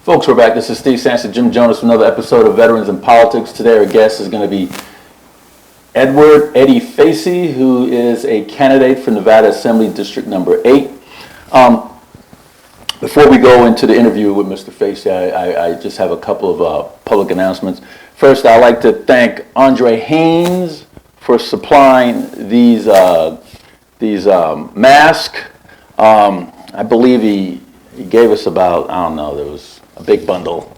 Folks, we're back. This is Steve Sanson, Jim Jonas, with another episode of Veterans in Politics. Today our guest is going to be Eddie Facey, who is a candidate for Nevada Assembly District number 8. Before we go into the interview with Mr. Facey, I just have a couple of public announcements. First, I'd like to thank Andre Haynes for supplying these masks. I believe he gave us about, I don't know, there was a big bundle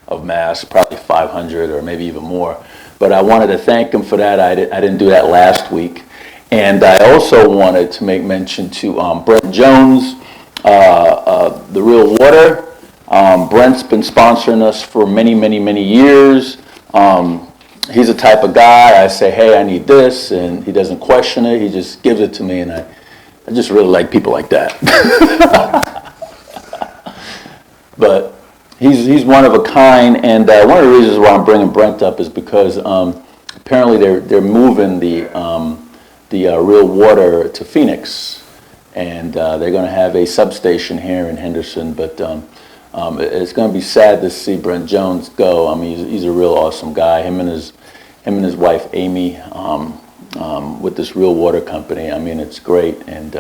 of masks, probably 500 or maybe even more. But I wanted to thank him for that. I didn't do that last week. And I also wanted to make mention to Brent Jones, The Real Water. Brent's been sponsoring us for many, many, many years. He's the type of guy, I say, hey, I need this, and he doesn't question it. He just gives it to me, and I just really like people like that. But he's one of a kind, and one of the reasons why I'm bringing Brent up is because apparently they're moving the Real Water to Phoenix, and they're going to have a substation here in Henderson. But it's going to be sad to see Brent Jones go. I mean, he's a real awesome guy. Him and his wife Amy with this Real Water company. I mean, it's great, and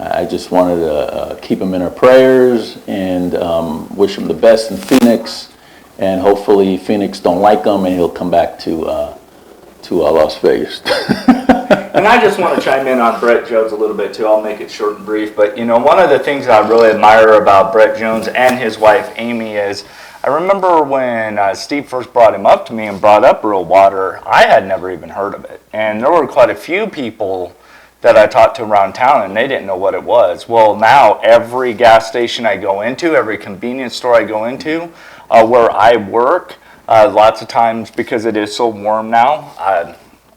I just wanted to keep him in our prayers and wish him the best in Phoenix, and hopefully Phoenix don't like him and he'll come back to Las Vegas. And I just want to chime in on Brett Jones a little bit too. I'll make it short and brief, but one of the things I really admire about Brett Jones and his wife Amy is, I remember when Steve first brought him up to me and brought up Real Water, I had never even heard of it, and there were quite a few people that I talked to around town, and they didn't know what it was. Well, now every gas station I go into, every convenience store I go into, where I work, lots of times, because it is so warm now,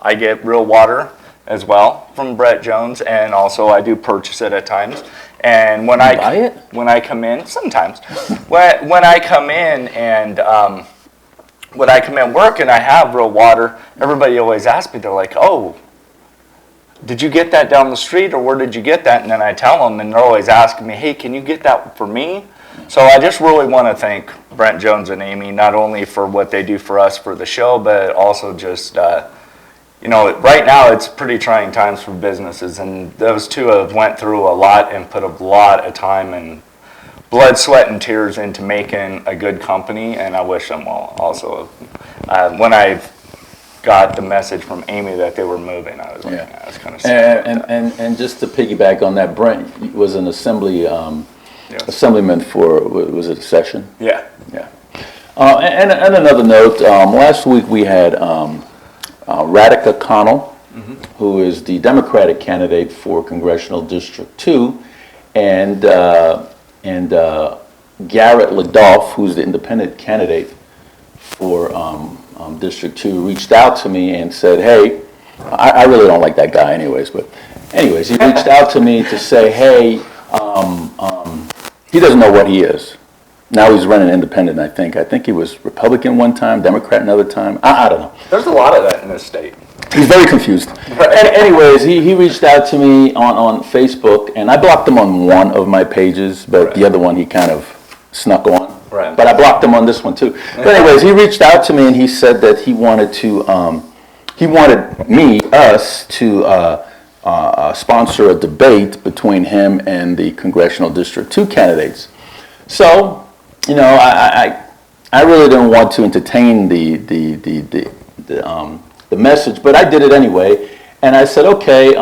I get Real Water as well from Brett Jones, and also I do purchase it at times. And when I buy it? When I come in, sometimes, when I come in and when I come in work and I have Real Water, everybody always asks me, they're like, oh, did you get that down the street, or where did you get that? And then I tell them, and they're always asking me, hey, can you get that for me? So I just really want to thank Brent Jones and Amy, not only for what they do for us for the show, but also just, right now it's pretty trying times for businesses, and those two have went through a lot and put a lot of time and blood, sweat, and tears into making a good company, and I wish them well. Also, when I got the message from Amy that they were moving, I was like, yeah, that's kind of sad. And just to piggyback on that, Brent was an assemblyman for, was it a session? Yeah. Yeah. And another note, last week we had Radhika Connell, who is the Democratic candidate for Congressional District 2, and Garrett Ladolph, who's the independent candidate for District 2, reached out to me and said, hey, I really don't like that guy anyways, but anyways, he reached out to me to say, hey, he doesn't know what he is. Now he's running independent, I think. I think he was Republican one time, Democrat another time. I don't know. There's a lot of that in this state. He's very confused. Anyways, he reached out to me on Facebook, and I blocked him on one of my pages, but the other one he kind of snuck on. Right. But I blocked him on this one too. But anyways, he reached out to me and he said that he wanted to, us to sponsor a debate between him and the Congressional District 2 candidates. So, I really didn't want to entertain the message, but I did it anyway. And I said, okay,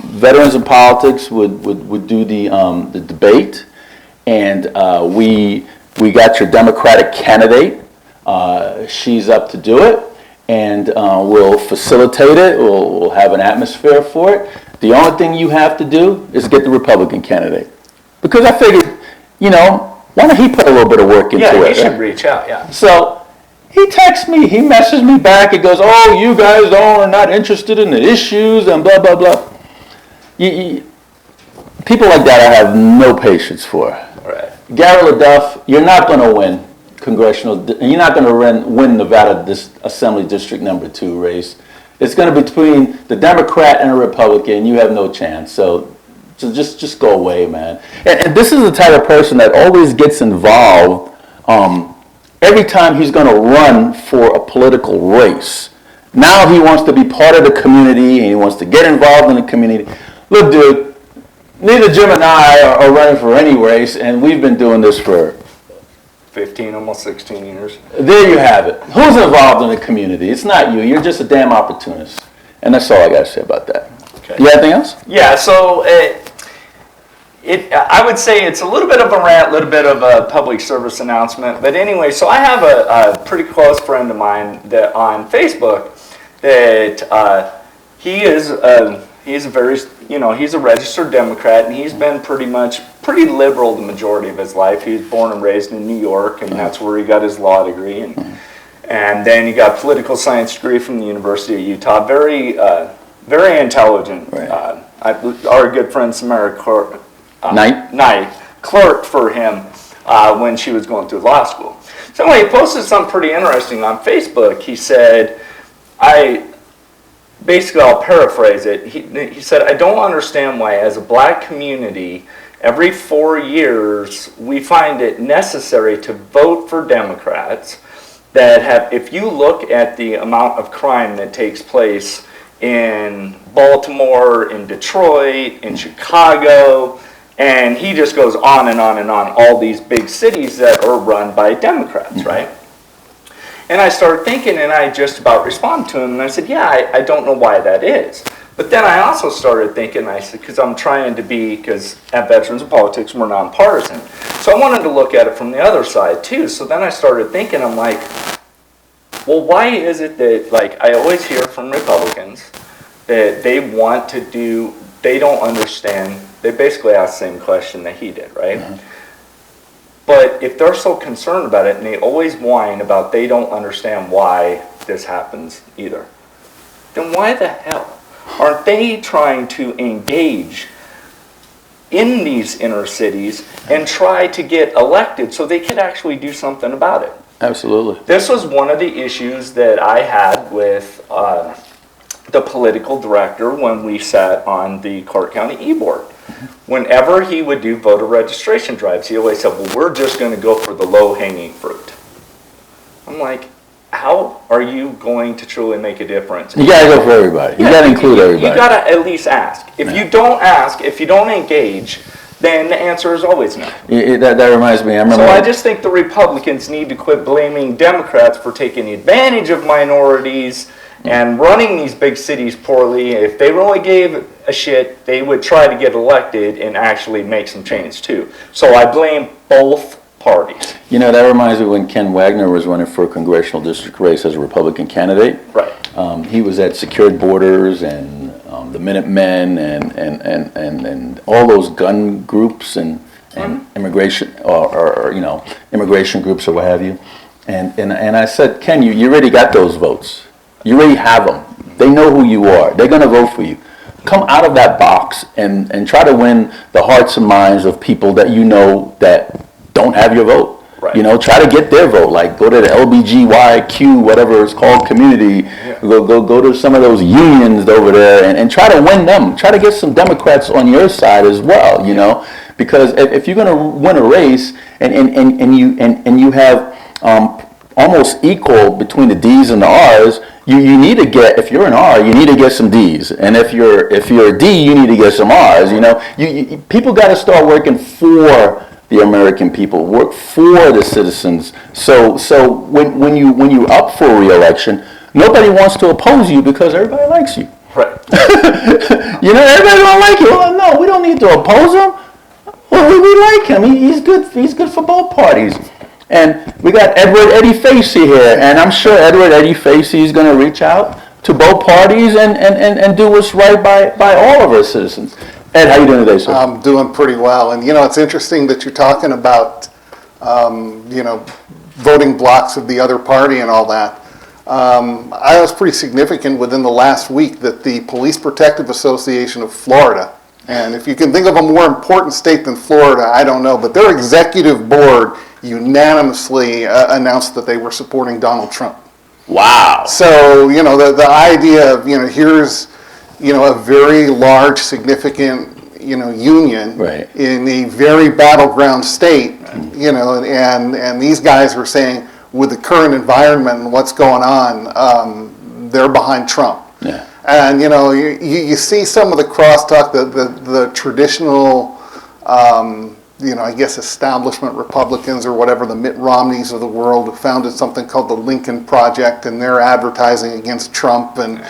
Veterans in Politics would do the debate, and we got your Democratic candidate. She's up to do it, and we'll facilitate it. We'll have an atmosphere for it. The only thing you have to do is get the Republican candidate. Because I figured, why don't he put a little bit of work into it? Yeah, he should reach out, yeah. So He texts me, he messages me back, he goes, oh, you guys are not interested in the issues and blah, blah, blah. People like that I have no patience for. Right. Gary LaDuff, you're not going to win you're not going to win Nevada Assembly District number 2 race. It's going to be between the Democrat and a Republican. You have no chance. So just go away, man. And this is the type of person that always gets involved every time he's going to run for a political race. Now he wants to be part of the community and he wants to get involved in the community. Look, dude, neither Jim and I are running for any race, and we've been doing this for 15, almost 16 years. There you have it. Who's involved in the community? It's not you. You're just a damn opportunist. And that's all I got to say about that. Okay. You got anything else? Yeah, so I would say it's a little bit of a rant, a little bit of a public service announcement. But anyway, so I have a pretty close friend of mine that on Facebook that he's a very, he's a registered Democrat, and he's been pretty liberal the majority of his life. He was born and raised in New York, and that's where he got his law degree, and then he got a political science degree from the University of Utah. Very, very intelligent. Right. Our good friend Samara Knight clerked for him when she was going through law school. So anyway, he posted something pretty interesting on Facebook. He said, basically, I'll paraphrase it. He said, I don't understand why, as a black community, every 4 years, we find it necessary to vote for Democrats that have, if you look at the amount of crime that takes place in Baltimore, in Detroit, in Chicago, and he just goes on and on and on, all these big cities that are run by Democrats, right? And I started thinking, and I just about responded to him, and I said, yeah, I don't know why that is. But then I also started thinking, I said, because I'm trying to because at Veterans of Politics, we're nonpartisan. So I wanted to look at it from the other side, too. So then I started thinking, I'm like, well, why is it that, like, I always hear from Republicans that they don't understand, they basically ask the same question that he did, right? Mm-hmm. But if they're so concerned about it, and they always whine about they don't understand why this happens either, then why the hell aren't they trying to engage in these inner cities and try to get elected so they could actually do something about it? Absolutely. This was one of the issues that I had with the political director when we sat on the Clark County E-Board. Whenever he would do voter registration drives, he always said, well, we're just going to go for the low-hanging fruit. I'm like, how are you going to truly make a difference? You got to go for everybody. You got to include everybody. You got to at least ask. If you don't ask, if you don't engage, then the answer is always no. That reminds me. I just think the Republicans need to quit blaming Democrats for taking advantage of minorities and running these big cities poorly. If they really gave a shit, they would try to get elected and actually make some change too. So I blame both parties. That reminds me when Ken Wagner was running for a congressional district race as a Republican candidate. Right. He was at Secured Borders and the Minutemen and all those gun groups and immigration or immigration groups or what have you. And I said, Ken, you already got those votes. You already have them. They know who you are. They're going to vote for you. Come out of that box and try to win the hearts and minds of people that you know that don't have your vote. Right. Try to get their vote. Like go to the LBGYQ, whatever it's called, community. Yeah. Go to some of those unions over there and try to win them. Try to get some Democrats on your side as well. Because if you're going to win a race and you have almost equal between the D's and the R's. You need to get, if you're an R, you need to get some D's, and if you're a D, you need to get some R's. People got to start working for the American people, work for the citizens. So when you're up for re-election, nobody wants to oppose you because everybody likes you. Right. Everybody don't like you. Well, no, we don't need to oppose him. Well, we like him. He's good. He's good for both parties. And we got Eddie Facey here, and I'm sure Eddie Facey is going to reach out to both parties and do what's right by all of our citizens. Ed, how you doing today, sir? I'm doing pretty well, and it's interesting that you're talking about voting blocks of the other party and all that. I was pretty significant within the last week that the Police Protective Association of Florida, and if you can think of a more important state than Florida, I don't know, but their executive board unanimously announced that they were supporting Donald Trump. Wow. So, the idea of, here's, a very large, significant, union Right. in a very battleground state, and these guys were saying, with the current environment and what's going on, they're behind Trump. Yeah. And, you see some of the crosstalk, the traditional, I guess establishment Republicans or whatever, the Mitt Romneys of the world, have founded something called the Lincoln Project, and they're advertising against Trump. And,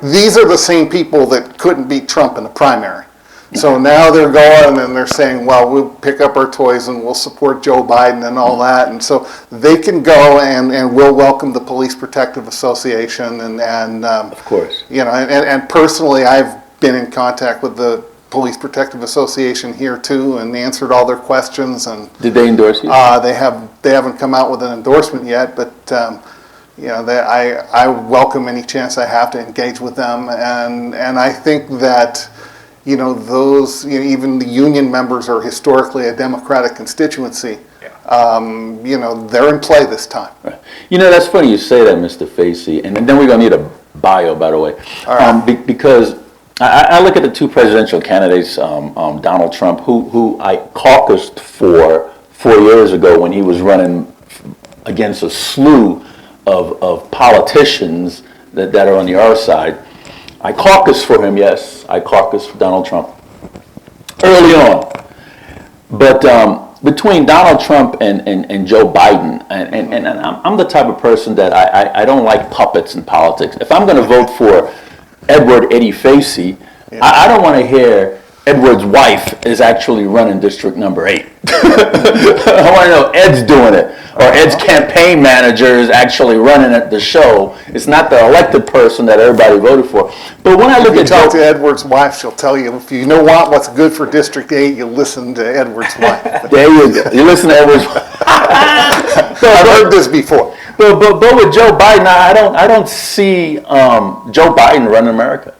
these are the same people that couldn't beat Trump in the primary. So now they're going and they're saying, well, we'll pick up our toys and we'll support Joe Biden and all that. And so they can go and we'll welcome the Police Protective Association. And Of course. And personally, I've been in contact with the Police Protective Association here too, and answered all their questions. And Did they endorse you? they haven't come out with an endorsement yet, but I welcome any chance I have to engage with them. And I think that those, even the union members are historically a Democratic constituency. Yeah. They're in play this time. Right. That's funny you say that, Mr. Facey, and then we're going to need a bio, by the way. All right. Because I look at the two presidential candidates, Donald Trump, who I caucused for 4 years ago when he was running against a slew of politicians that are on the other side. I caucused for him, yes. I caucused for Donald Trump early on. But between Donald Trump and Joe Biden, and I'm the type of person that I don't like puppets in politics. If I'm going to vote for Eddie Facey, I don't want to hear Edward's wife is actually running District Number 8. I want to know Ed's doing it, or Ed's campaign manager is actually running at the show. It's not the elected person that everybody voted for. But when I look at Talk to Edward's wife, she'll tell you, if you want what's good for District 8, you listen to Edward's wife. There you go. You listen to Edward's wife. I've heard this before. But with Joe Biden, I don't see Joe Biden running America.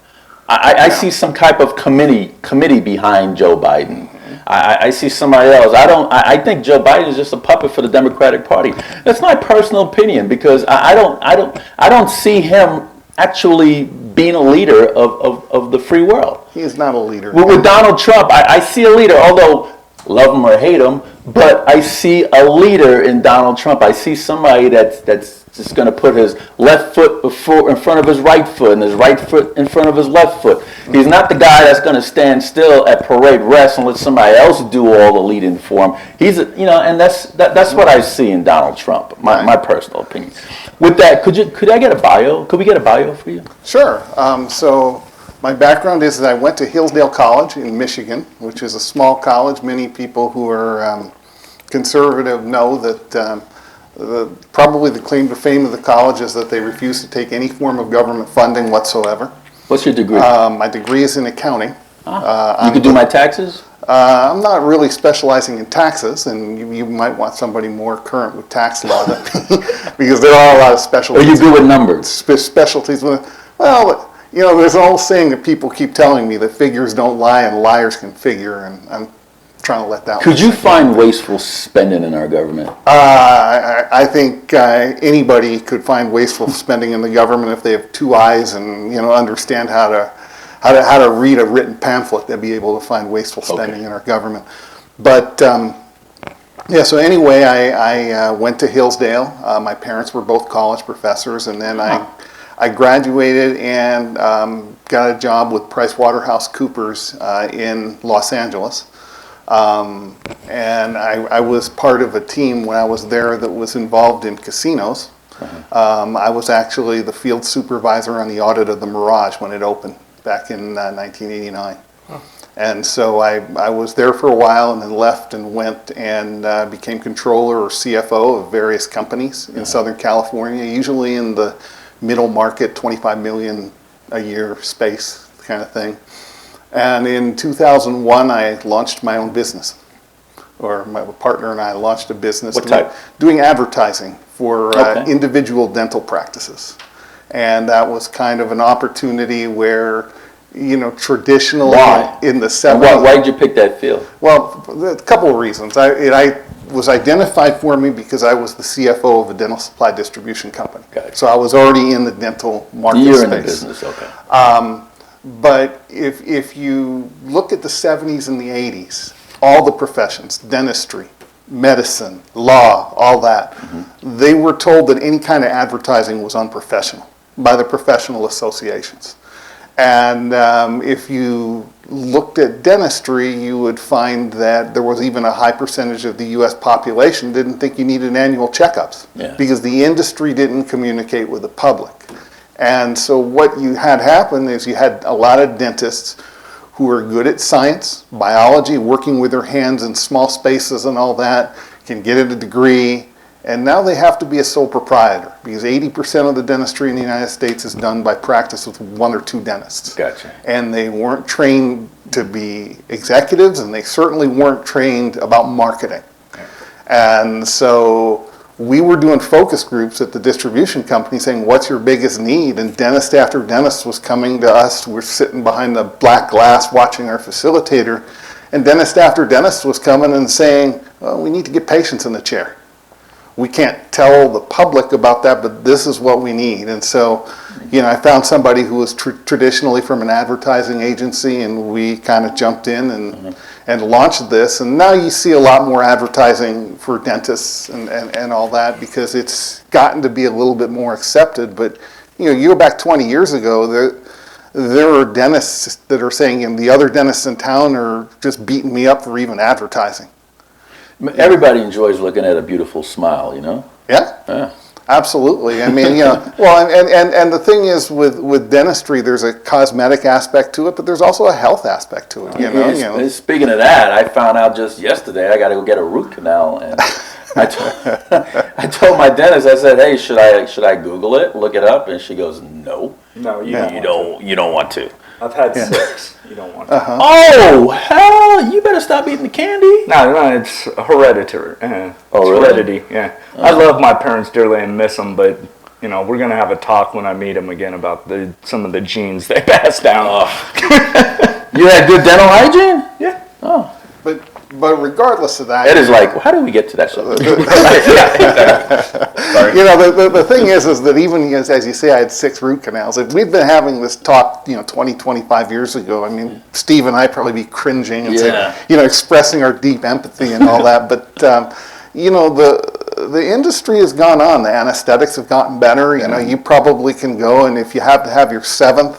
I see some type of committee behind Joe Biden. I see somebody else. I think Joe Biden is just a puppet for the Democratic Party. That's my personal opinion, because I don't see him actually being a leader of the free world. He is not a leader. With Donald Trump, I see a leader, although love him or hate him, but I see a leader in Donald Trump. I see somebody that's just going to put his left foot in front of his right foot and his right foot in front of his left foot. He's not the guy that's going to stand still at parade rest and let somebody else do all the leading for him. And that's what I see in Donald Trump. My personal opinion. With that, could I get a bio? Could we get a bio for you? Sure. So my background is that I went to Hillsdale College in Michigan, which is a small college. Many people who are conservative know that probably the claim to fame of the college is that they refuse to take any form of government funding whatsoever. What's your degree? My degree is in accounting. You could do my taxes? I'm not really specializing in taxes, and you might want somebody more current with tax law than me, because there are a lot of specialties. Are you good with numbers? Specialties. Well, there's an old saying that people keep telling me that figures don't lie and liars can figure, and I'm trying to let that. Could you find wasteful spending in our government? I think anybody could find wasteful spending in the government if they have two eyes and understand how to read a written pamphlet. They'll be able to find wasteful spending in our government. But so anyway, I went to Hillsdale. My parents were both college professors, and then I graduated and got a job with PricewaterhouseCoopers in Los Angeles. And I was part of a team when I was there that was involved in casinos. I was actually the field supervisor on the audit of the Mirage when it opened back in 1989. And so I was there for a while and then left and went and became controller or CFO of various companies in Southern California, usually in the middle market, 25 million a year space kind of thing. And in 2001, I launched my own business, or my partner and I launched a business What type? doing advertising for Okay. individual dental practices. And that was kind of an opportunity where, traditionally Why? in the And 70s. why did you pick that field? Well, a couple of reasons. I was identified for me because I was the CFO of a dental supply distribution company. Gotcha. So I was already in the dental market You're space. in the business, okay. But if you look at the 70s and the 80s, all the professions, dentistry, medicine, law, all that, they were told that any kind of advertising was unprofessional by the professional associations. And if you looked at dentistry, you would find that there was even a high percentage of the U.S. population didn't think you needed annual checkups because the industry didn't communicate with the public. And so what you had happen is you had a lot of dentists who are good at science, biology, working with their hands in small spaces and all that, can get a degree, and now they have to be a sole proprietor because 80% of the dentistry in the United States is done by practice with one or two dentists. Gotcha. And they weren't trained to be executives, and they certainly weren't trained about marketing. And so we were doing focus groups at the distribution company saying, what's your biggest need? And dentist after dentist was coming to us. We're sitting behind the black glass watching our facilitator. And dentist after dentist was coming and saying, well, we need to get patients in the chair. We can't tell the public about that, but this is what we need. And so, I found somebody who was traditionally from an advertising agency, and we kind of jumped in and launched this. And now you see a lot more advertising for dentists and all that because it's gotten to be a little bit more accepted. But, you go back 20 years ago, there are dentists that are saying, the other dentists in town are just beating me up for even advertising. Everybody enjoys looking at a beautiful smile, Yeah, absolutely. I mean, well, and the thing is with dentistry, there's a cosmetic aspect to it, but there's also a health aspect to it. Speaking of that, I found out just yesterday I got to go get a root canal, and I told my dentist, I said, hey, should I Google it, look it up? And she goes, no. No, you don't want to. I've had 6. You don't want to. Oh, hell, you better stop eating the candy. No, it's hereditary. It's really? heredity, yeah. I love my parents dearly and miss them, but, we're going to have a talk when I meet them again about some of the genes they passed down. You had good dental hygiene? Yeah. Oh. But regardless of that, It is like, how did we get to that subject? the thing is that even as you say, I had 6 root canals. If we'd been having this talk, 20, 25 years ago, I mean, Steve and I probably be cringing and saying, expressing our deep empathy and all that. But the industry has gone on. The anesthetics have gotten better. You probably can go, and if you have to have your 7th.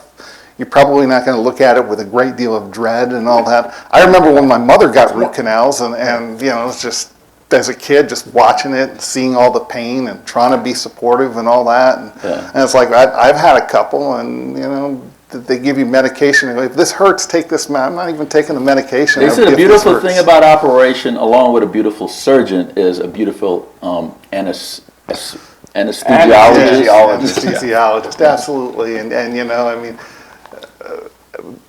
You're probably not going to look at it with a great deal of dread and all that. I remember when my mother got root canals, and it was just, as a kid, just watching it and seeing all the pain and trying to be supportive and all that. And it's like, I've had a couple, and, they give you medication. And go, if this hurts, take this. I'm not even taking the medication. They said the beautiful thing about operation, along with a beautiful surgeon, is a beautiful anesthesiologist. Anesthesiologist, absolutely. And I mean,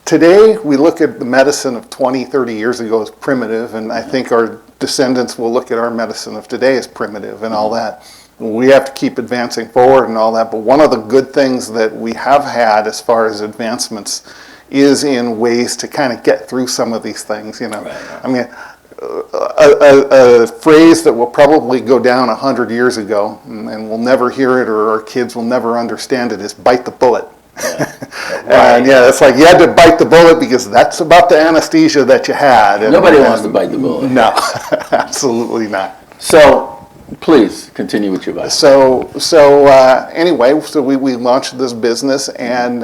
today, we look at the medicine of 20, 30 years ago as primitive, and I think our descendants will look at our medicine of today as primitive and all that. We have to keep advancing forward and all that, but one of the good things that we have had as far as advancements is in ways to kind of get through some of these things, Right. I mean, a phrase that will probably go down 100 years ago, and we'll never hear it, or our kids will never understand it, is bite the bullet. And it's like you had to bite the bullet because that's about the anesthesia that you had. Nobody wants to bite the bullet. No, absolutely not. So, please continue with your advice. Anyway, we launched this business, and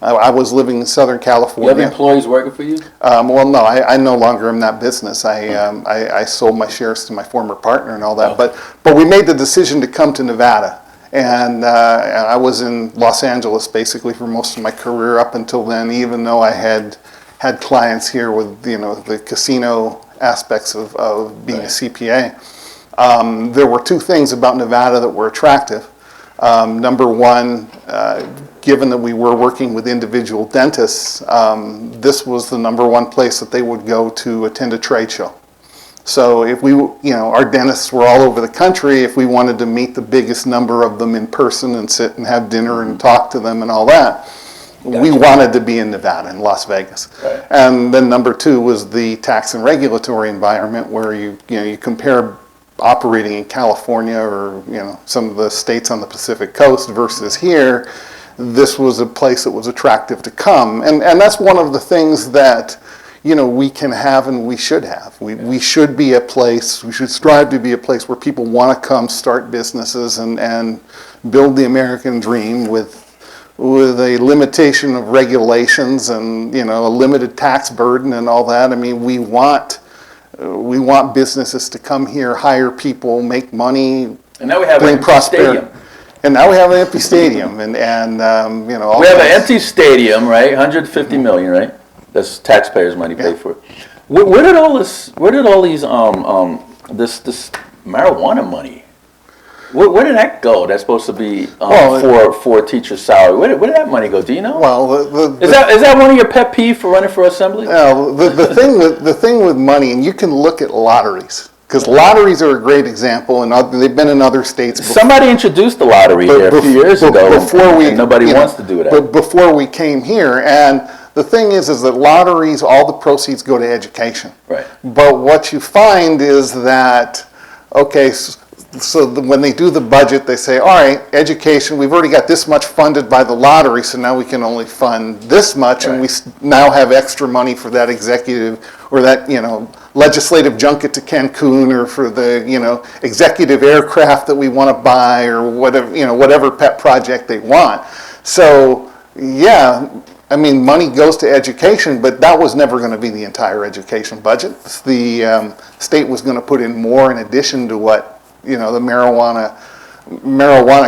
I was living in Southern California. You have employees working for you? Well, no, I no longer am in that business. I sold my shares to my former partner and all that. But we made the decision to come to Nevada. And I was in Los Angeles basically for most of my career up until then, even though I had clients here with the casino aspects of being a CPA. There were 2 things about Nevada that were attractive. Number one, given that we were working with individual dentists, this was the number one place that they would go to attend a trade show. So if we, our dentists were all over the country, if we wanted to meet the biggest number of them in person and sit and have dinner and talk to them and all that, we wanted to be in Nevada, in Las Vegas. Right. And then number two was the tax and regulatory environment where you compare operating in California or, some of the states on the Pacific coast versus here. This was a place that was attractive to come. And that's one of the things that, we can have and we should have. We should be a place, we should strive to be a place where people want to come start businesses and build the American dream with a limitation of regulations and, a limited tax burden and all that. I mean, we want businesses to come here, hire people, make money, And now we have bring an empty prosperity. stadium. And now we have an empty stadium, and all We have an those- empty stadium, right? 150 million, right? That's taxpayers' money paid for it. Where did all these this marijuana money? Where did that go? That's supposed to be for a teacher's salary. Where did that money go? Do you know? Well, Is that one of your pet peeve for running for assembly? the thing with money, and you can look at lotteries, because lotteries are a great example, and they've been in other states before. Somebody introduced the lottery here a few years ago, and nobody wants to do that. But before we came here, and the thing is that lotteries, all the proceeds go to education. Right. But what you find is that, okay, when they do the budget, they say, all right, education, we've already got this much funded by the lottery, so now we can only fund this much, and we now have extra money for that executive or that, legislative junket to Cancun, or for the, executive aircraft that we want to buy, or whatever pet project they want. So, yeah, I mean, money goes to education, but that was never going to be the entire education budget. The state was going to put in more in addition to what, the marijuana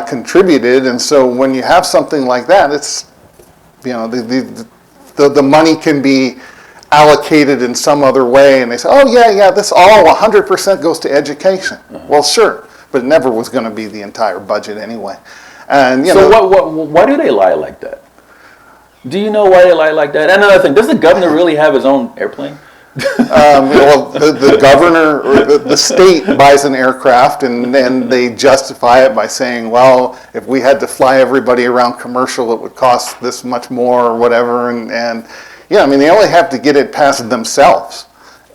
contributed. And so when you have something like that, it's, the money can be allocated in some other way, and they say, oh yeah, this all 100% goes to education. Well, sure, but it never was going to be the entire budget anyway. And So why do they lie like that? Do you know why they lie like that? And another thing, does the governor really have his own airplane? The governor or the state buys an aircraft, and then they justify it by saying, well, if we had to fly everybody around commercial, it would cost this much more or whatever. And yeah, I mean, they only have to get it past themselves.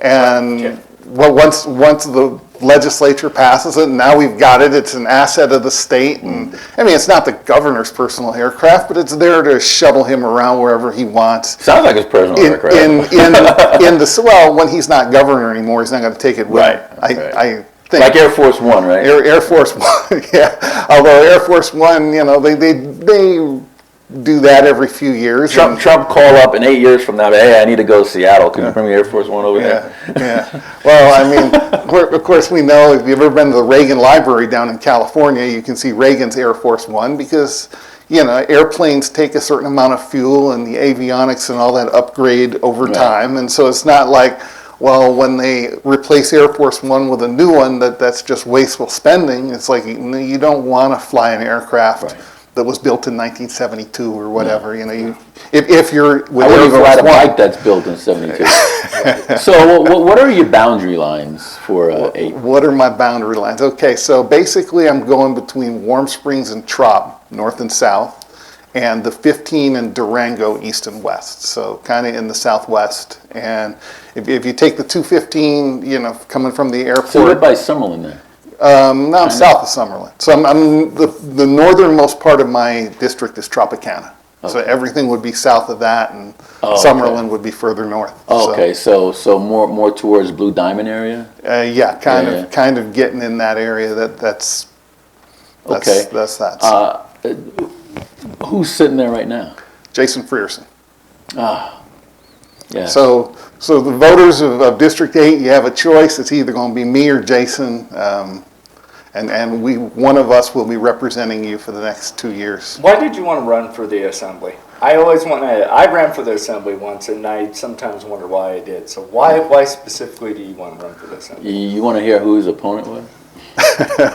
And well, once the legislature passes it, and now we've got it, it's an asset of the state. And I mean, it's not the governor's personal aircraft, but it's there to shuttle him around wherever he wants. Sounds like his personal aircraft. Well, when he's not governor anymore, he's not going to take it with him. I think. Like Air Force One, right? Air Force One, yeah. Although Air Force One, they do that every few years. Trump call up in 8 years from now, hey, I need to go to Seattle. Can you bring me Air Force One over here? Yeah. Well, I mean, of course we know, if you've ever been to the Reagan Library down in California, you can see Reagan's Air Force One, because, airplanes take a certain amount of fuel, and the avionics and all that upgrade over time. And so it's not like, well, when they replace Air Force One with a new one, that's just wasteful spending. It's like, you don't want to fly an aircraft that was built in 1972 or whatever. If you're with I wouldn't even ride a One. bike that's built in 72. So what are your boundary lines for 8? What are my boundary lines? Okay, so basically I'm going between Warm Springs and Trop, north and south, and the 15 and Durango, east and west. So kind of in the southwest. And if you take the 215, coming from the airport. So you're by Summerlin there. No, I'm south of Summerlin. So I'm the northernmost part of my district is Tropicana. Okay. So everything would be south of that, and Summerlin would be further north. Okay, so more towards Blue Diamond area? Yeah, kind of getting in that area. That's that. Who's sitting there right now? Jason Frierson. Yeah. So the voters of District 8, you have a choice. It's either going to be me or Jason, and one of us will be representing you for the next 2 years. Why did you want to run for the assembly? I ran for the assembly once, and I sometimes wonder why I did. So why specifically do you want to run for the assembly? You want to hear who his opponent was?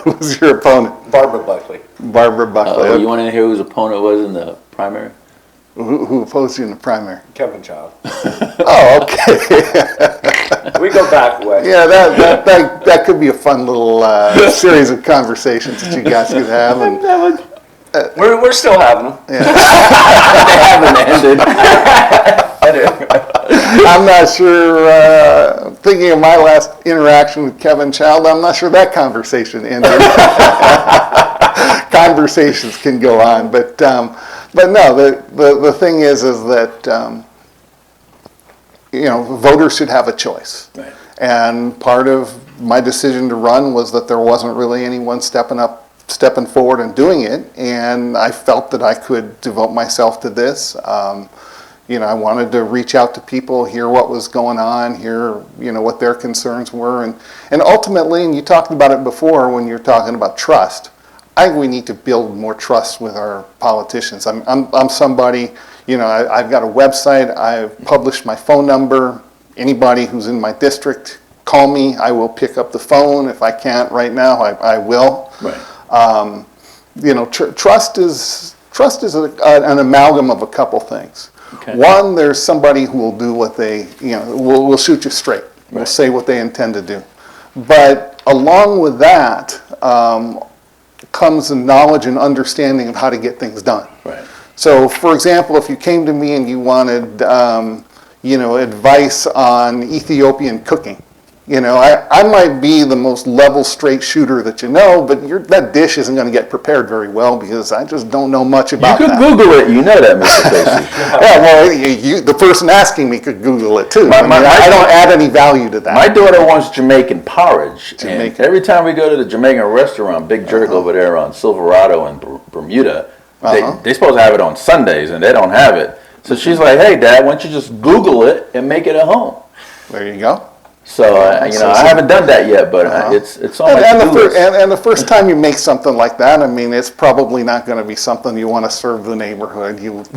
Who's your opponent? Barbara Buckley. Barbara Buckley. You want to hear who his opponent was in the primary? Who opposed you in the primary? Kevin Child. Oh, okay. We go back a way. Yeah, that could be a fun little series of conversations that you guys could have. And We're still having them. They haven't ended. I'm not sure, thinking of my last interaction with Kevin Child, I'm not sure that conversation ended. Conversations can go on, but no, the thing is that, voters should have a choice. Right. And part of my decision to run was that there wasn't really anyone stepping forward and doing it, and I felt that I could devote myself to this. I wanted to reach out to people, hear what was going on, hear what their concerns were, and ultimately, and you talked about it before when you're talking about trust, I think we need to build more trust with our politicians. I'm somebody, I've got a website, I've published my phone number. Anybody who's in my district, call me, I will pick up the phone. If I can't right now, I will. Right. Trust is an amalgam of a couple things. Okay. One, there's somebody who will do what they, will shoot you straight. Will Right. say what they intend to do. But along with that comes the knowledge and understanding of how to get things done. Right. So, for example, if you came to me and you wanted, advice on Ethiopian cooking, I might be the most level, straight shooter that you know, but that dish isn't going to get prepared very well because I just don't know much about You could that. Google it, you know that, Mr. Facey. Yeah, well, the person asking me could Google it too. My- I don't add any value to that. My daughter wants Jamaican porridge, Jamaican. and every time we go to the Jamaican restaurant, Big Jerk over there on Silverado and Bermuda, they supposed to have it on Sundays, and they don't have it. So she's like, "Hey, Dad, why don't you just Google it and make it at home?" There you go. So I haven't done that yet, but it's on my to-do list. And the first time you make something like that, it's probably not going to be something you want to serve the neighborhood. You'll go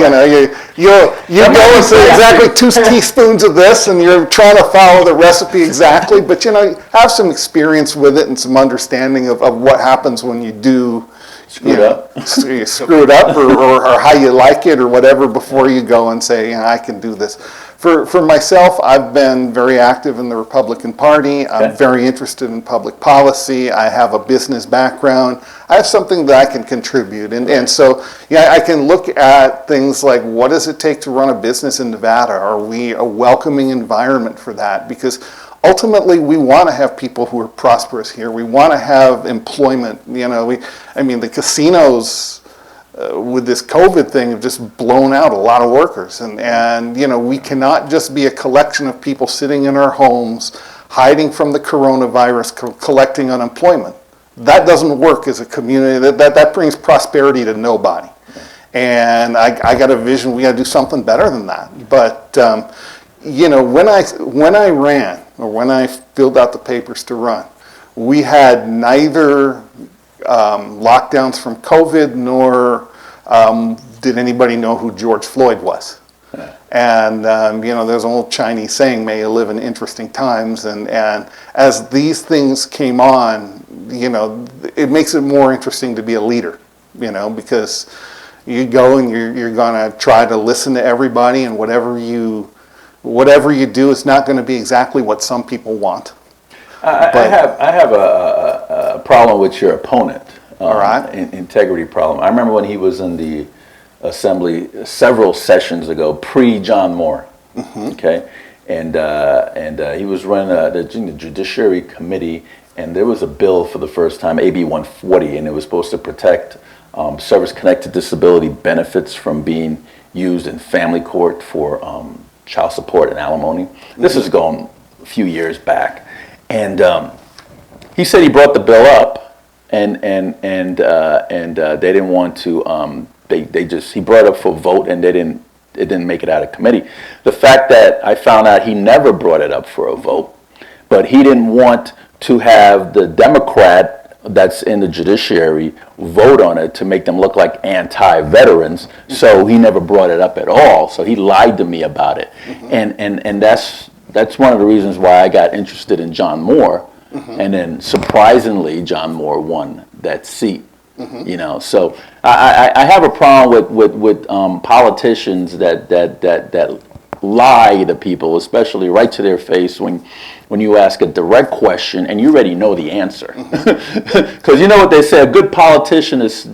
and say exactly 2 teaspoons of this, and you're trying to follow the recipe exactly. But have some experience with it and some understanding of what happens when you do. Screw it up. You screw it up or how you like it or whatever before you go and say, I can do this. For myself, I've been very active in the Republican Party. I'm very interested in public policy. I have a business background. I have something that I can contribute. And so, I can look at things like, what does it take to run a business in Nevada? Are we a welcoming environment for that? Because ultimately, we want to have people who are prosperous here. We want to have employment. The casinos with this COVID thing have just blown out a lot of workers. And we cannot just be a collection of people sitting in our homes, hiding from the coronavirus, collecting unemployment. That doesn't work as a community. That brings prosperity to nobody. And I got a vision, we got to do something better than that. But, when I ran, or when I filled out the papers to run, we had neither lockdowns from COVID, nor did anybody know who George Floyd was. And, there's an old Chinese saying, may you live in interesting times. And as these things came on, it makes it more interesting to be a leader, because you go and you're going to try to listen to everybody, and whatever you do, it's not going to be exactly what some people want. I have a problem with your opponent. All right. Integrity problem. I remember when he was in the assembly several sessions ago, pre-John Moore. Mm-hmm. Okay, and he was running the Judiciary Committee, and there was a bill for the first time, AB 140, and it was supposed to protect service-connected disability benefits from being used in family court for child support and alimony. Mm-hmm. This is going a few years back, and he said he brought the bill up. And they didn't want to. He brought it up for a vote, and it didn't make it out of committee. The fact that I found out he never brought it up for a vote, but he didn't want to have the Democrat that's in the judiciary vote on it to make them look like anti-veterans. So he never brought it up at all. So he lied to me about it, and that's one of the reasons why I got interested in John Moore. Mm-hmm. And then surprisingly, John Moore won that seat You know, so I have a problem with politicians that lie to people, especially right to their face when you ask a direct question and you already know the answer. Because you know what they say, a good politician is you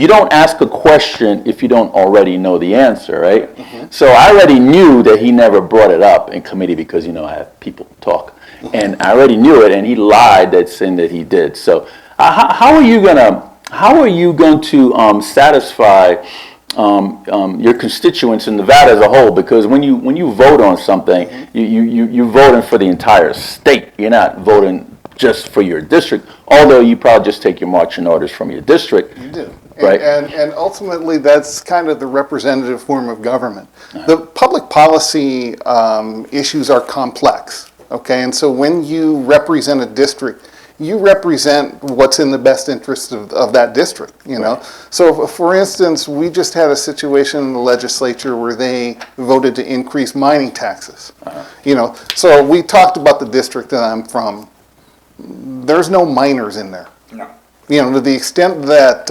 don't ask a question if you don't already know the answer, right? So I already knew that he never brought it up in committee because, you know, I have people talk. And I already knew it, and he lied that saying that he did. So how are you going to satisfy your constituents in Nevada as a whole? Because when you vote on something, you're voting for the entire state. You're not voting just for your district, although you probably just take your marching orders from your district. You do. Right. And ultimately, that's kind of the representative form of government. The public policy issues are complex, okay? And so when you represent a district, you represent what's in the best interest of that district, you know? Right. So, for instance, we just had a situation in the legislature where they voted to increase mining taxes. You know, so we talked about the district that I'm from. There's no miners in there. No. You know, to the extent that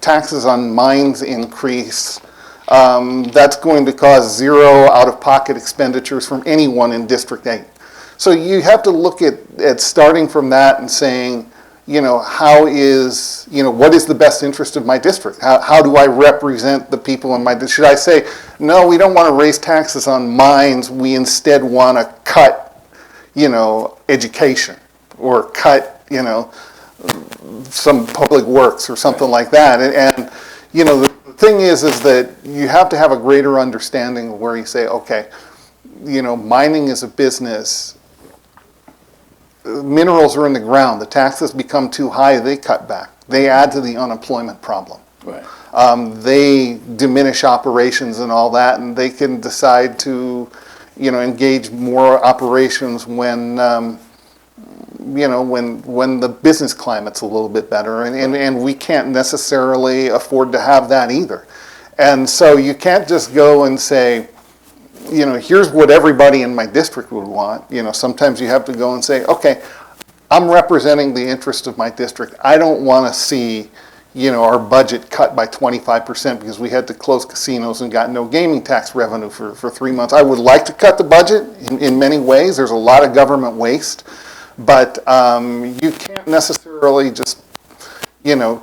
taxes on mines increase, that's going to cause zero out-of-pocket expenditures from anyone in District 8. So you have to look at starting from that and saying, you know, what is the best interest of my district? How do I represent the people in my district? Should I say, no, we don't want to raise taxes on mines, we instead want to cut, you know, education, or cut, you know, some public works or something like that. And you know, the thing is that you have to have a greater understanding of where you say, okay, you know, mining is a business. Minerals are in the ground. The taxes become too high, they cut back. They add to the unemployment problem. Right. They diminish operations and all that, and they can decide to, you know, engage more operations when, you know, when the business climate's a little bit better, and we can't necessarily afford to have that either. And so you can't just go and say, you know, here's what everybody in my district would want. You know, sometimes you have to go and say, okay, I'm representing the interest of my district. I don't want to see, you know, our budget cut by 25% because we had to close casinos and got no gaming tax revenue for 3 months. I would like to cut the budget in many ways. There's a lot of government waste. But you can't necessarily just, you know,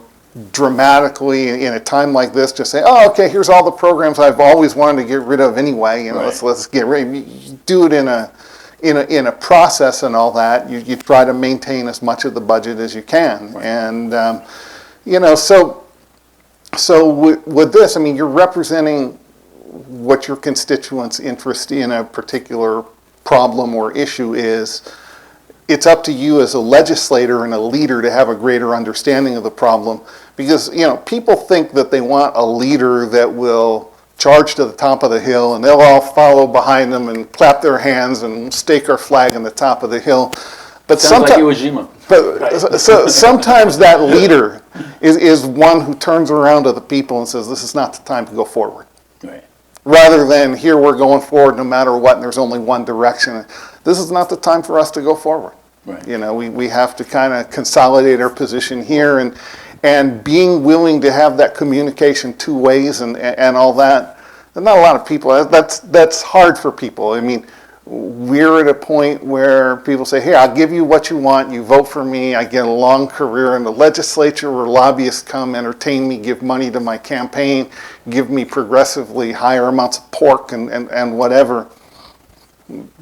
dramatically in a time like this just say, oh, okay, here's all the programs I've always wanted to get rid of anyway. You know, right. let's get rid. You do it in a process and all that. You try to maintain as much of the budget as you can, right. And you know, so with this, I mean, you're representing what your constituents' interest in a particular problem or issue is. It's up to you as a legislator and a leader to have a greater understanding of the problem, because, you know, people think that they want a leader that will charge to the top of the hill and they'll all follow behind them and clap their hands and stake our flag on the top of the hill. But Sounds like Iwo Jima. But so sometimes that leader is one who turns around to the people and says, this is not the time to go forward. Right. Rather than, here we're going forward no matter what and there's only one direction. This is not the time for us to go forward. Right. You know, we have to kind of consolidate our position here, and being willing to have that communication two ways and all that. There's not a lot of people, that's hard for people. I mean, we're at a point where people say, hey, I'll give you what you want, you vote for me, I get a long career in the legislature where lobbyists come, entertain me, give money to my campaign, give me progressively higher amounts of pork and whatever.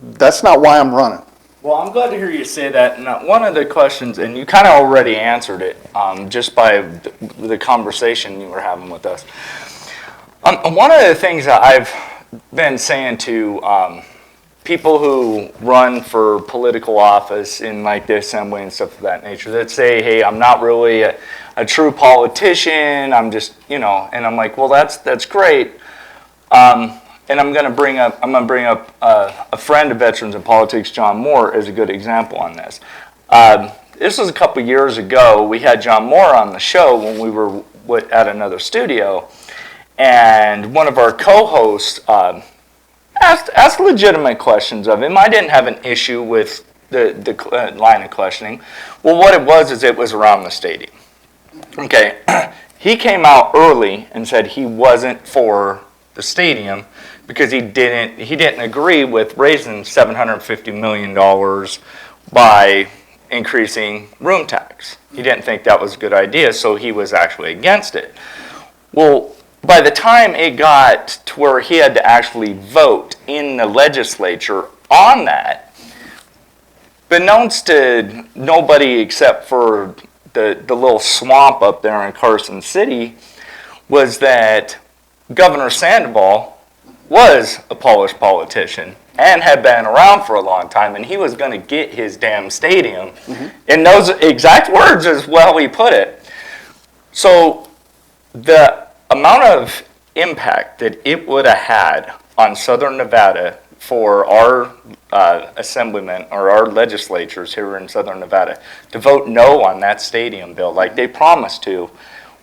That's not why I'm running. Well, I'm glad to hear you say that. And one of the questions, and you kind of already answered it just by the conversation you were having with us. One of the things that I've been saying to people who run for political office in like the assembly and stuff of that nature, that say, hey, I'm not really a true politician, I'm just, you know, and I'm like, well, that's great. And I'm going to bring up a friend of veterans in politics, John Moore, as a good example on this. This was a couple years ago. We had John Moore on the show when we were at another studio, and one of our co-hosts asked legitimate questions of him. I didn't have an issue with the line of questioning. Well, what it was is it was around the stadium. Okay, he came out early and said he wasn't for the stadium because he didn't agree with raising $750 million by increasing room tax. He didn't think that was a good idea, so he was actually against it. Well, by the time it got to where he had to actually vote in the legislature on that, beknownst to nobody except for the little swamp up there in Carson City, was that Governor Sandoval was a Polish politician and had been around for a long time, and he was going to get his damn stadium. In those exact words is how he put it. So the amount of impact that it would have had on Southern Nevada for our assemblymen or our legislatures here in Southern Nevada to vote no on that stadium bill like they promised to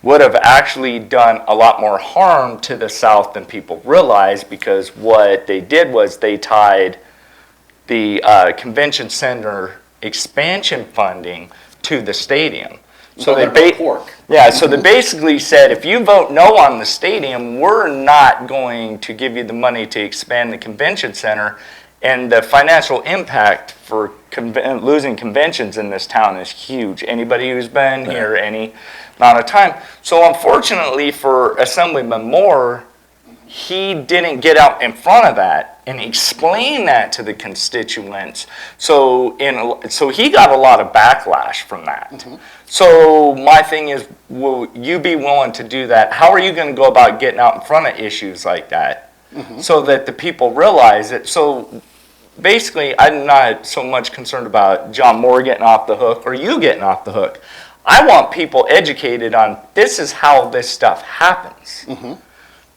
would have actually done a lot more harm to the South than people realize, because what they did was they tied the convention center expansion funding to the stadium. So they basically said, if you vote no on the stadium, we're not going to give you the money to expand the convention center, and the financial impact for losing conventions in this town is huge. Anybody who's been here any amount of time. So unfortunately for Assemblyman Moore, he didn't get out in front of that and explain that to the constituents. So he got a lot of backlash from that. So my thing is, will you be willing to do that? How are you going to go about getting out in front of issues like that so that the people realize it? So basically, I'm not so much concerned about John Moore getting off the hook or you getting off the hook. I want people educated on this is how this stuff happens.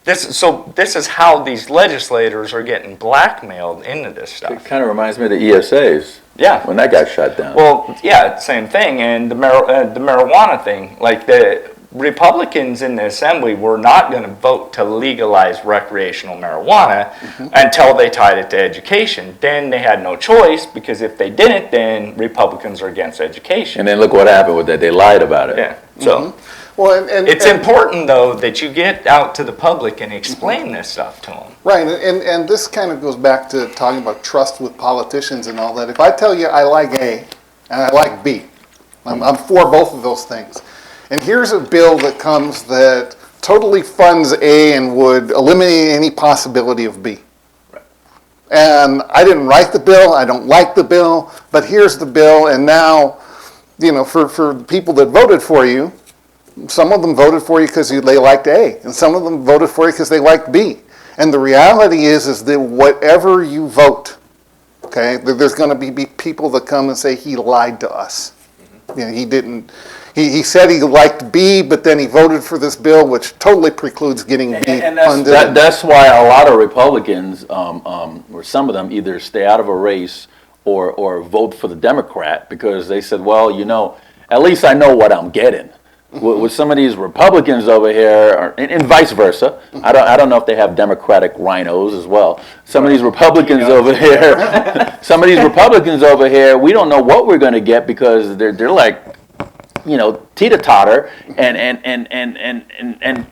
This is how these legislators are getting blackmailed into this stuff. It kind of reminds me of the ESAs. Yeah. When that got shut down. Well, yeah, same thing. And the marijuana thing, like the Republicans in the Assembly were not going to vote to legalize recreational marijuana until they tied it to education. Then they had no choice, because if they didn't, then Republicans are against education. And then look what happened with that. They lied about it. Yeah. So Well, it's important, though, that you get out to the public and explain this stuff to them. Right, and this kind of goes back to talking about trust with politicians and all that. If I tell you I like A and I like B, I'm for both of those things. And here's a bill that comes that totally funds A and would eliminate any possibility of B. Right. And I didn't write the bill, I don't like the bill, but here's the bill, and now, you know, for people that voted for you, some of them voted for you because they liked A, and some of them voted for you because they liked B. And the reality is that whatever you vote, okay, there's going to be people that come and say he lied to us. You know, he didn't. He said he liked B, but then he voted for this bill, which totally precludes getting B funded. That's why a lot of Republicans, or some of them, either stay out of a race or vote for the Democrat, because they said, well, you know, at least I know what I'm getting. With some of these Republicans over here, and vice versa, I don't know if they have Democratic rhinos as well. Some of these Republicans over here, we don't know what we're going to get, because they're like, you know, teeter-totter, and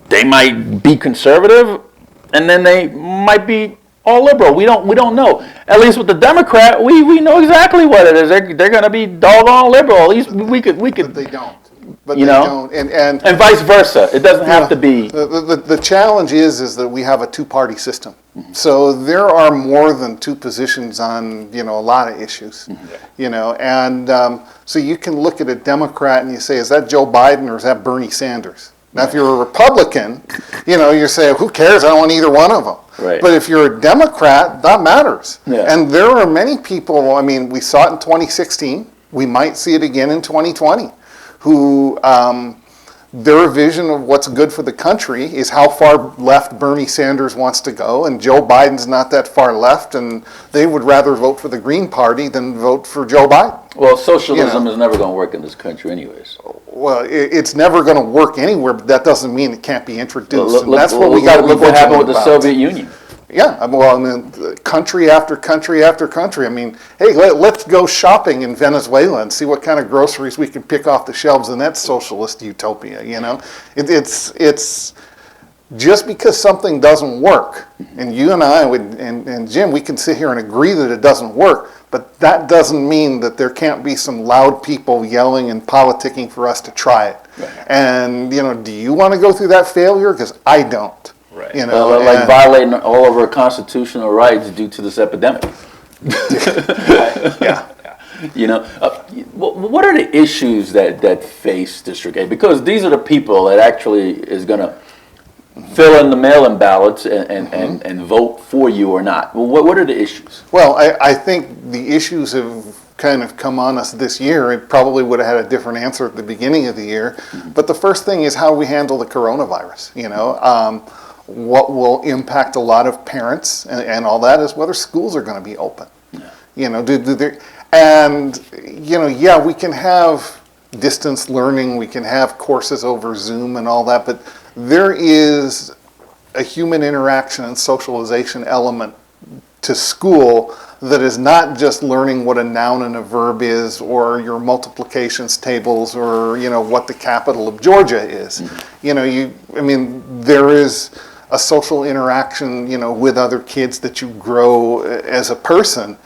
they might be conservative, and then they might be all liberal. We don't know. At least with the Democrat, we know exactly what it is. They're going to be doggone liberal. At least we could. But they don't. But you they know, don't. And vice versa. It doesn't have to be. The challenge is that we have a two-party system. So there are more than two positions on, you know, a lot of issues. You know, and so you can look at a Democrat and you say, is that Joe Biden or is that Bernie Sanders? Now, if you're a Republican, you know, you say, who cares? I don't want either one of them. Right. But if you're a Democrat, that matters. Yeah. And there are many people, I mean, we saw it in 2016. We might see it again in 2020. Who their vision of what's good for the country is how far left Bernie Sanders wants to go, and Joe Biden's not that far left, and they would rather vote for the Green Party than vote for Joe Biden. Well, socialism is never going to work in this country anyways. Well, it's never going to work anywhere, but that doesn't mean it can't be introduced. Look, and that's what we got to be look what happened with the about. Soviet Union. Yeah, well, I mean, country after country after country. I mean, hey, let's go shopping in Venezuela and see what kind of groceries we can pick off the shelves in that socialist utopia, you know? It's just because something doesn't work, and you and I and Jim, we can sit here and agree that it doesn't work, but that doesn't mean that there can't be some loud people yelling and politicking for us to try it. Right. And, you know, do you want to go through that failure? Because I don't. Right. You know, like violating all of our constitutional rights due to this epidemic. yeah. You know, what are the issues that face District 8? Because these are the people that actually is going to fill in the mail-in ballots and vote for you or not. Well, what are the issues? Well, I think the issues have kind of come on us this year. It probably would have had a different answer at the beginning of the year. But the first thing is how we handle the coronavirus, you know. What will impact a lot of parents and all that is whether schools are going to be open. Yeah. You know, and, you know, yeah, we can have distance learning, we can have courses over Zoom and all that, but there is a human interaction and socialization element to school that is not just learning what a noun and a verb is or your multiplications tables or, you know, what the capital of Georgia is. Mm-hmm. You know, there is a social interaction, you know, with other kids that you grow as a person.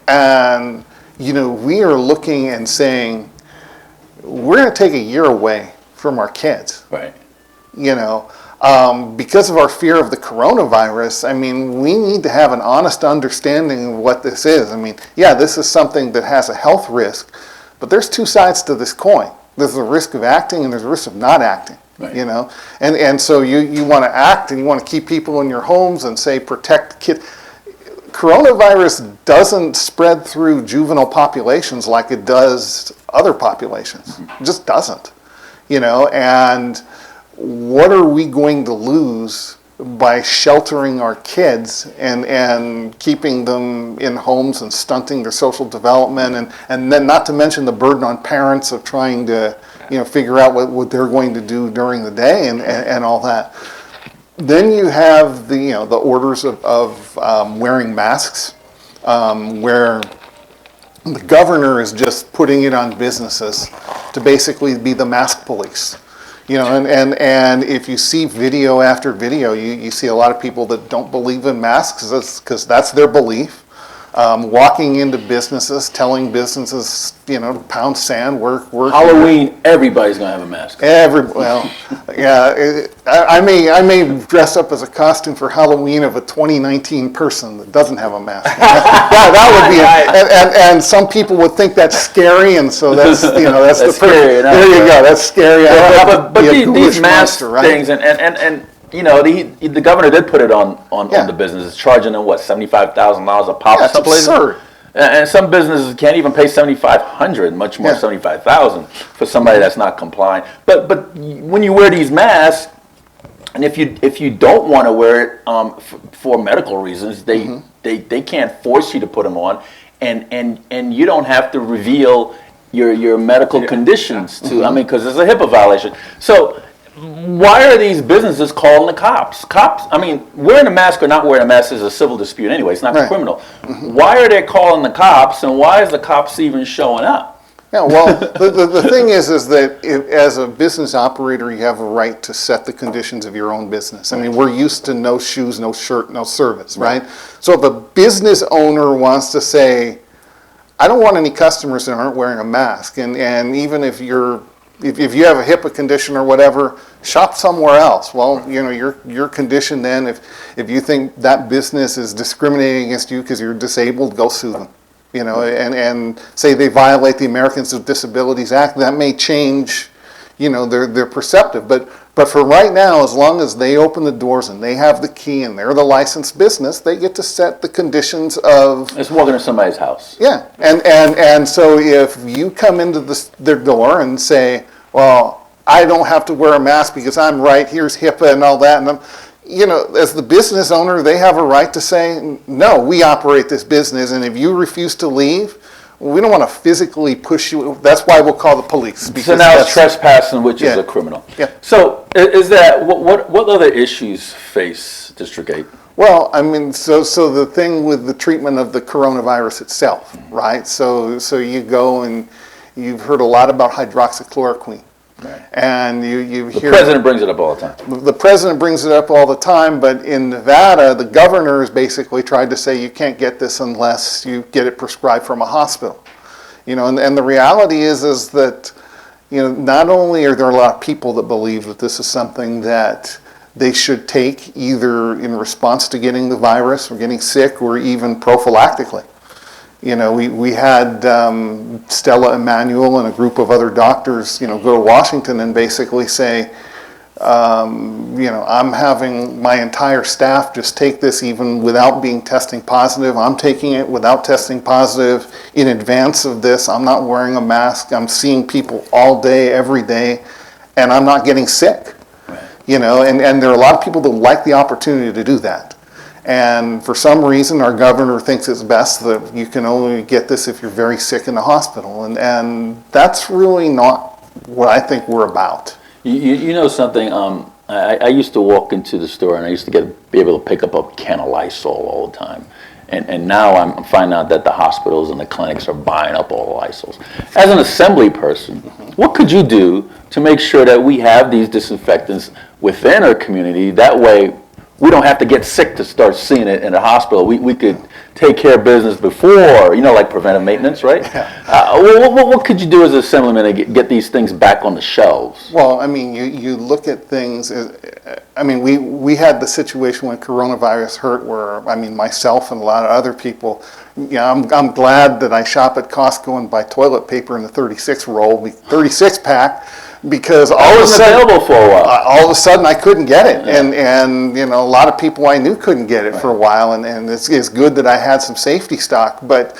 And, you know, we are looking and saying, we're going to take a year away from our kids. Right. You know, because of our fear of the coronavirus, I mean, we need to have an honest understanding of what this is. I mean, yeah, this is something that has a health risk, but there's two sides to this coin. There's the risk of acting and there's the risk of not acting. Right. You know, and so you want to act and you want to keep people in your homes and say protect kids. Coronavirus doesn't spread through juvenile populations like it does other populations. It just doesn't. You know, and what are we going to lose by sheltering our kids and keeping them in homes and stunting their social development and then not to mention the burden on parents of trying to, you know, figure out what they're going to do during the day and all that. Then you have the, you know, the orders of wearing masks, where the governor is just putting it on businesses to basically be the mask police. You know, and if you see video after video, you see a lot of people that don't believe in masks because that's their belief. Walking into businesses, telling businesses, you know, to pound sand, work. Halloween, everybody's gonna have a mask. Yeah. I may dress up as a costume for Halloween of a 2019 person that doesn't have a mask. that would be, and some people would think that's scary, and so that's, you know, that's the scary. There you go. That's scary. But these mask things and. You know, the governor did put it on the businesses, charging them what, $75,000 a pop. Yeah, it's absurd. And some businesses can't even pay $7,500, much more $75,000 for somebody that's not complying. But when you wear these masks, and if you don't want to wear it for medical reasons, they can't force you to put them on, and you don't have to reveal your medical conditions to. I mean, because it's a HIPAA violation. So. Why are these businesses calling the cops? Cops, I mean, wearing a mask or not wearing a mask is a civil dispute anyway. It's not criminal. Mm-hmm. Why are they calling the cops, and why is the cops even showing up? Yeah, well, the thing is that as a business operator, you have a right to set the conditions of your own business. I mean, we're used to no shoes, no shirt, no service, right? So if a business owner wants to say, I don't want any customers that aren't wearing a mask, and even if you have a HIPAA condition or whatever, shop somewhere else. Well, you know, your condition then, if you think that business is discriminating against you because you're disabled, go sue them. You know, and say they violate the Americans with Disabilities Act. That may change, you know, their perceptive. But for right now, as long as they open the doors and they have the key and they're the licensed business, they get to set the conditions of. It's walking to somebody's house. Yeah, and so if you come into their door and say, well, I don't have to wear a mask because I'm right, here's HIPAA and all that, and you know, as the business owner, they have a right to say, no, we operate this business, and if you refuse to leave, we don't want to physically push you. That's why we'll call the police. So now it's trespassing, which is a criminal. Yeah. So is that what other issues face District 8? Well, I mean, so the thing with the treatment of the coronavirus itself, right? So you go and you've heard a lot about hydroxychloroquine. Right. And you The hear president brings it up all the time. the president brings it up all the time, but in Nevada, the governor has basically tried to say you can't get this unless you get it prescribed from a hospital. You know, and the reality is that, you know, not only are there a lot of people that believe that this is something that they should take either in response to getting the virus or getting sick or even prophylactically. You know, we had Stella Emanuel and a group of other doctors, you know, go to Washington and basically say, you know, I'm having my entire staff just take this even without being testing positive. I'm taking it without testing positive in advance of this. I'm not wearing a mask. I'm seeing people all day, every day, and I'm not getting sick. Right. You know, and there are a lot of people that like the opportunity to do that. And for some reason, our governor thinks it's best that you can only get this if you're very sick in the hospital. And that's really not what I think we're about. You know something, I used to walk into the store and I used to be able to pick up a can of Lysol all the time. And now I'm finding out that the hospitals and the clinics are buying up all the Lysols. As an assembly person, what could you do to make sure that we have these disinfectants within our community? That way, we don't have to get sick to start seeing it in the hospital. We could take care of business before, you know, like preventive maintenance, right? What could you do as an assemblyman to get these things back on the shelves? Well, I mean, you look at things as, I mean, we had the situation when coronavirus hit where, I mean, myself and a lot of other people, you know, I'm glad that I shop at Costco and buy toilet paper in the 36 pack, because all of a sudden I couldn't get it, Yeah. and you know, a lot of people I knew couldn't get it for a while, and it's good that I had some safety stock. But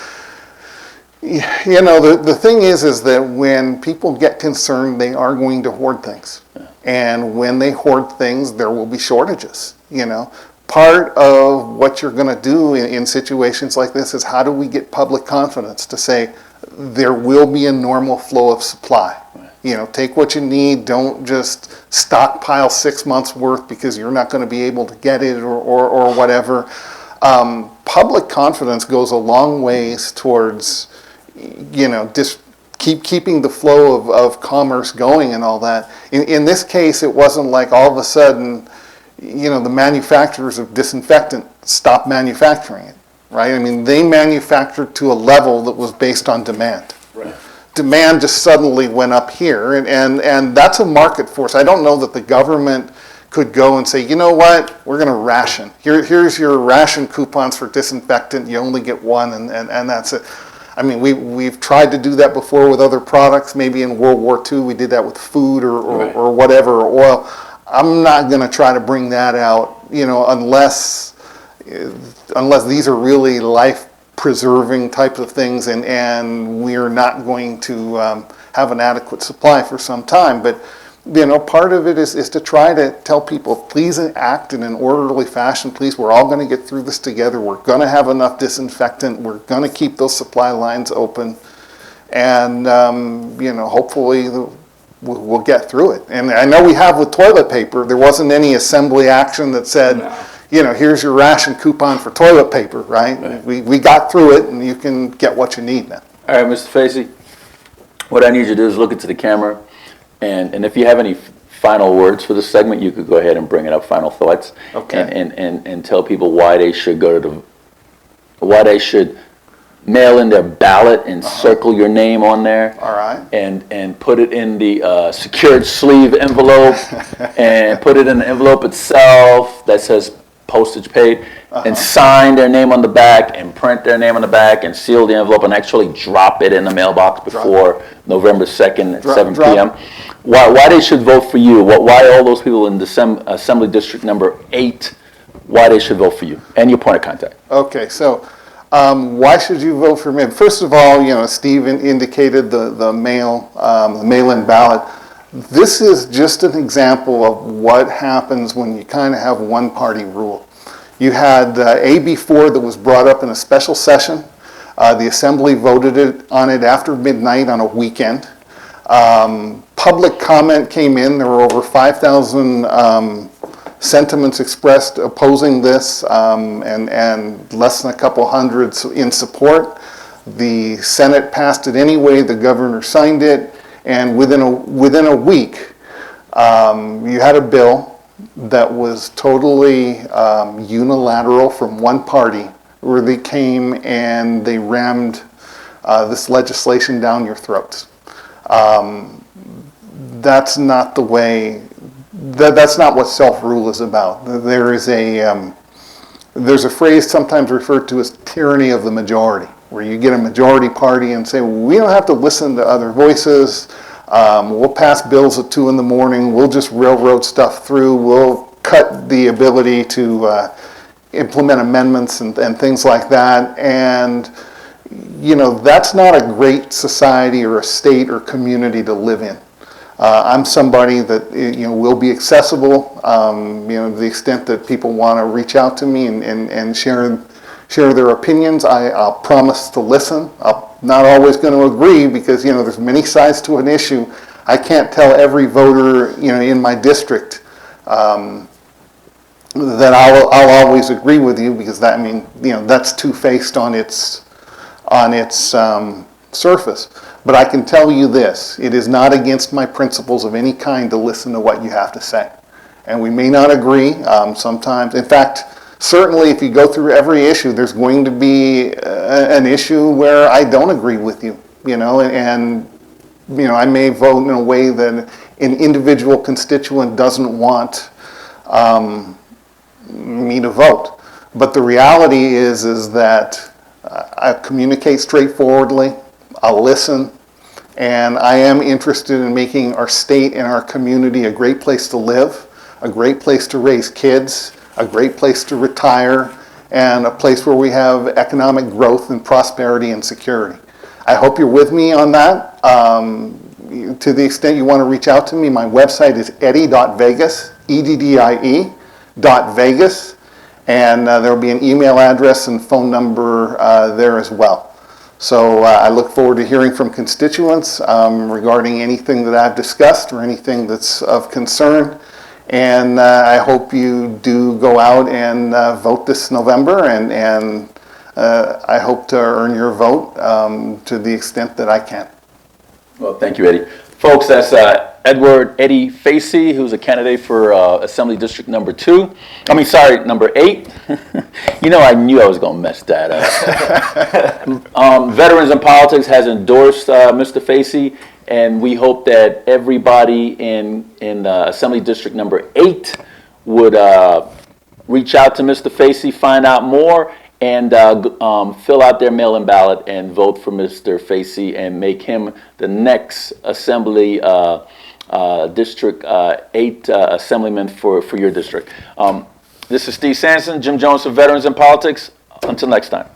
you know, the thing is that when people get concerned, they are going to hoard things, and when they hoard things, there will be shortages. You know, part of what you're going to do in situations like this is how do we get public confidence to say there will be a normal flow of supply. You know, take what you need. Don't just stockpile 6 months worth because you're not going to be able to get it or whatever. Public confidence goes a long ways towards, you know, just keeping the flow of commerce going and all that. In this case, it wasn't like all of a sudden, you know, the manufacturers of disinfectant stopped manufacturing it, right? I mean, they manufactured to a level that was based on demand. Right. Demand just suddenly went up here, and that's a market force. I don't know that the government could go and say, you know what, we're going to ration. Here's your ration coupons for disinfectant. You only get one, and that's it. I mean, we've tried to do that before with other products. Maybe in World War II we did that with food or whatever, or oil. I'm not going to try to bring that out, you know, unless these are really life-preserving types of things, and we're not going to have an adequate supply for some time. But you know, part of it is to try to tell people, please act in an orderly fashion. Please, we're all going to get through this together. We're going to have enough disinfectant. We're going to keep those supply lines open, and you know, hopefully we'll get through it. And I know we have with toilet paper. There wasn't any assembly action that said, No. you know, here's your ration coupon for toilet paper, right? We got through it, and you can get what you need now. All right, Mr. Facey, what I need you to do is look into the camera, and if you have any final words for this segment, you could go ahead and bring it up, final thoughts. Okay. And tell people why they should why they should mail in their ballot and circle your name on there. All right. And put it in the secured sleeve envelope and put it in the envelope itself that says postage paid, and sign their name on the back and print their name on the back and seal the envelope and actually drop it in the mailbox before November 2nd at 7 p.m. Why they should vote for you, why all those people in Assembly District number 8, why they should vote for you, and your point of contact. Okay, so why should you vote for me? First of all, you know, Steve indicated the mail-in ballot. This is just an example of what happens when you kind of have one-party rule. You had AB 4 that was brought up in a special session. The Assembly voted on it after midnight on a weekend. Public comment came in. There were over 5,000 sentiments expressed opposing this, and less than a couple hundreds in support. The Senate passed it anyway, the governor signed it, and within a week, you had a bill that was totally unilateral from one party, where they came and they rammed this legislation down your throats. That's not the way, that's not what self-rule is about. There's a phrase sometimes referred to as tyranny of the majority, where you get a majority party and say, well, we don't have to listen to other voices, we'll pass bills at 2 in the morning, we'll just railroad stuff through, we'll cut the ability to implement amendments and things like that. And you know, that's not a great society or a state or community to live in. I'm somebody that, you know, will be accessible, you know, to the extent that people want to reach out to me and share their opinions. I'll promise to listen. I'm not always going to agree because, you know, there's many sides to an issue. I can't tell every voter, you know, in my district that I'll always agree with you, because that, I mean, you know, that's two-faced on its surface. But I can tell you this, it is not against my principles of any kind to listen to what you have to say. And we may not agree sometimes. In fact, certainly if you go through every issue, there's going to be an issue where I don't agree with you, you know, and you know, I may vote in a way that an individual constituent doesn't want me to vote. But the reality is that I communicate straightforwardly, I'll listen, and I am interested in making our state and our community a great place to live, a great place to raise kids, a great place to retire, and a place where we have economic growth and prosperity and security. I hope you're with me on that. To the extent you want to reach out to me, my website is eddie.vegas, EDDIE.vegas, and there will be an email address and phone number there as well. So I look forward to hearing from constituents regarding anything that I've discussed or anything that's of concern. And I hope you do go out and vote this November, and I hope to earn your vote to the extent that I can. Well, thank you, Eddie. Folks, that's Eddie Facey, who's a candidate for Assembly District number 8. You know, I knew I was going to mess that up. Veterans in Politics has endorsed Mr. Facey, and we hope that everybody in Assembly District number 8 would reach out to Mr. Facey, find out more, and fill out their mail-in ballot and vote for Mr. Facey and make him the next Assembly District 8 Assemblyman for your district. This is Steve Sanson, Jim Jones for Veterans in Politics. Until next time.